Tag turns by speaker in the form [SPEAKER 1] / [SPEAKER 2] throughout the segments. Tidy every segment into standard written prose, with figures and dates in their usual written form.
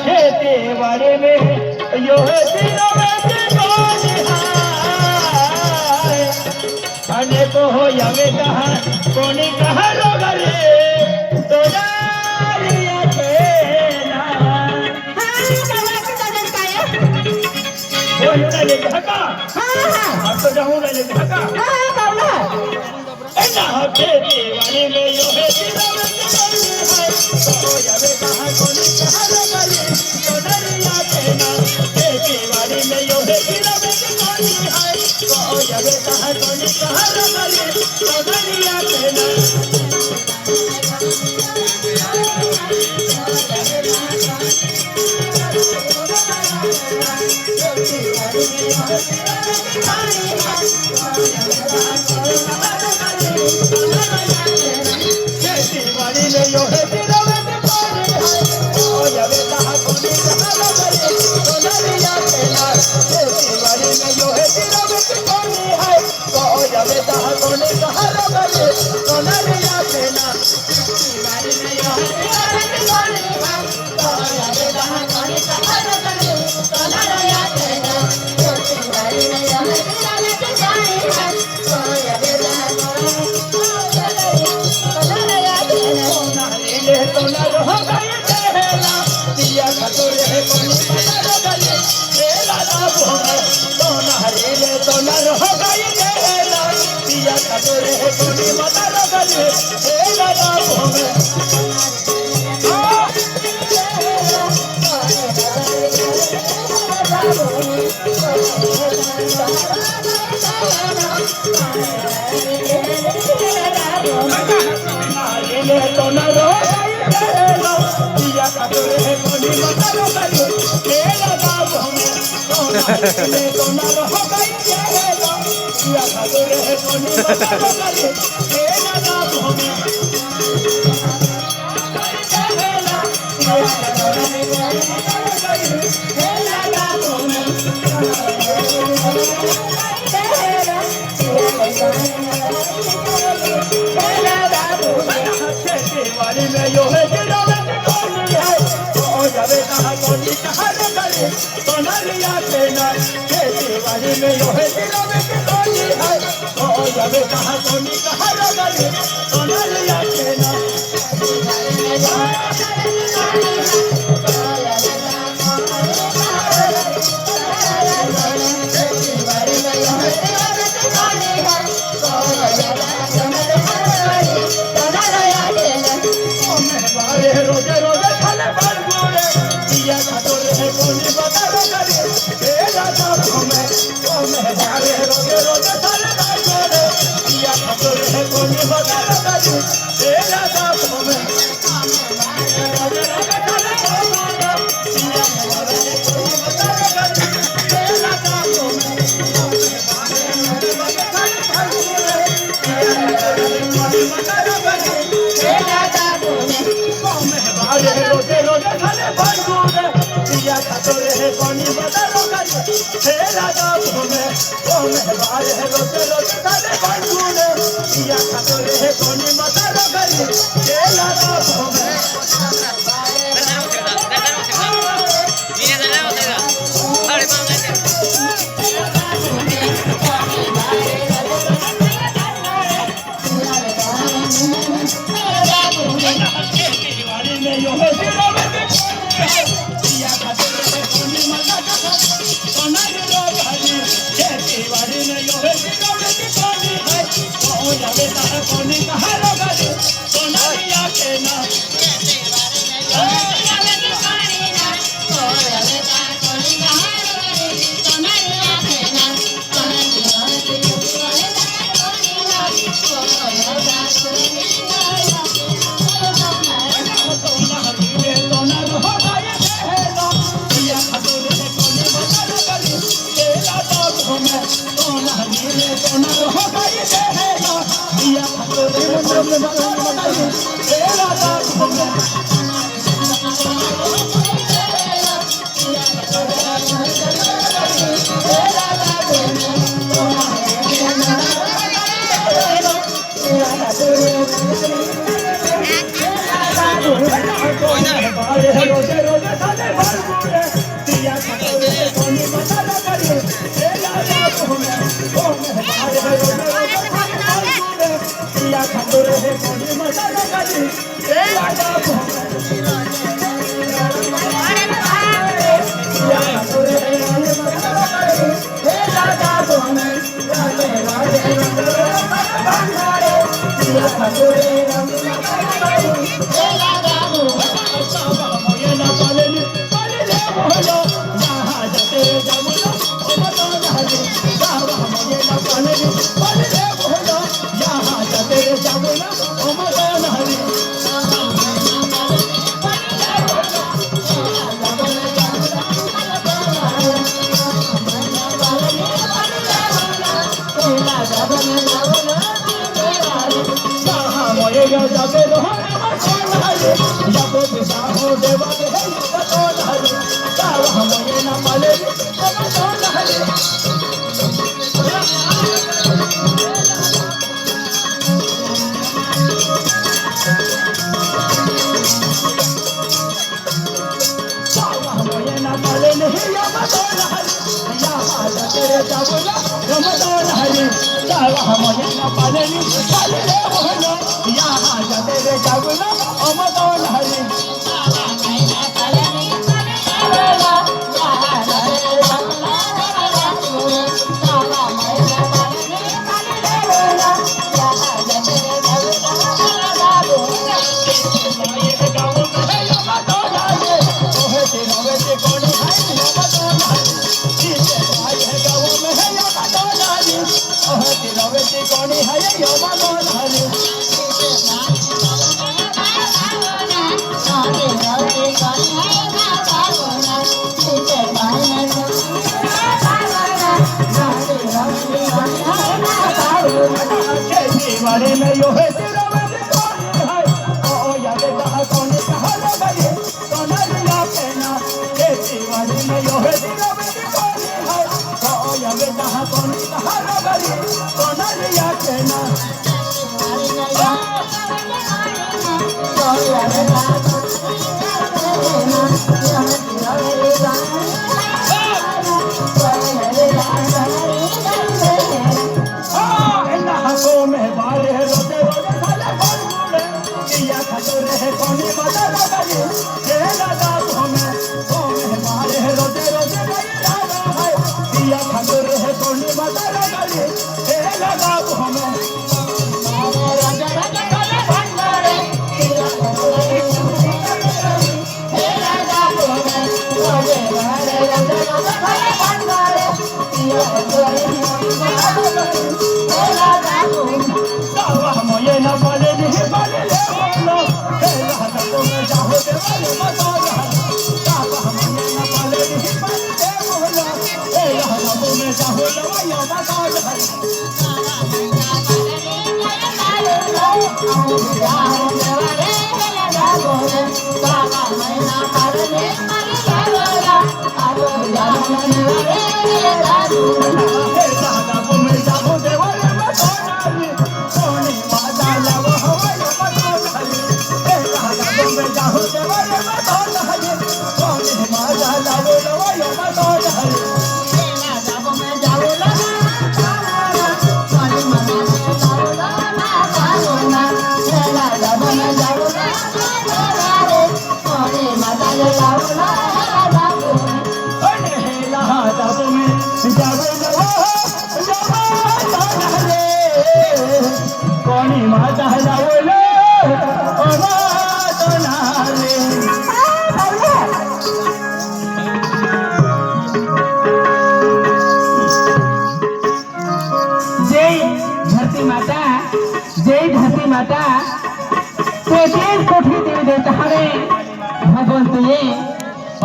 [SPEAKER 1] खेती बाड़ी में यो अने को हो जावे कहा कोनी कहा रोगरे तो यारिया के ना वो ले ढका हां तो जाऊं ले ढका हां बाबा एना खेती बाड़ी में यो है हो जावे कहा कोनी कहा रोगरे तो दरिया के ना खेती बाड़ी में यो है हो जावे कहा कोनी कहा रोगरे तो दरिया के ना खेती बाड़ी में यो है हो जावे कहा कोनी कहा रोगरे तो दरिया के ना खेती बाड़ी में यो है हो जावे कहा कोनी कहा रोगरे तो दरिया के ना कोनी कहा रोजे रोजे साले भरपूरे दिया खतरे कोनी मसाला करे ए लाला घूमे ओ मेहबारे रोजे रोजे साले भरपूरे दिया खतरे कोनी मसाला करे ए लाला घूमे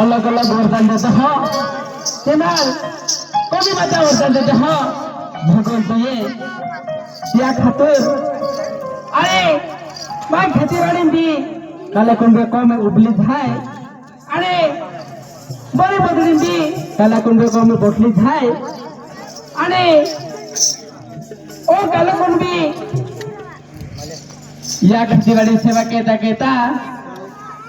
[SPEAKER 2] अलग अलग वरदान देते हो केवल कभी माता वरदान देते हो भगवान तो ये या खातिर अरे मैं खेती बाड़ी दी काले कुंडे को में उबली थाय अरे बड़ी बदली दी काला कुंडे को में बोतली थाय अरे ओ काले कुंडी या खेती बाड़ी सेवा केता केता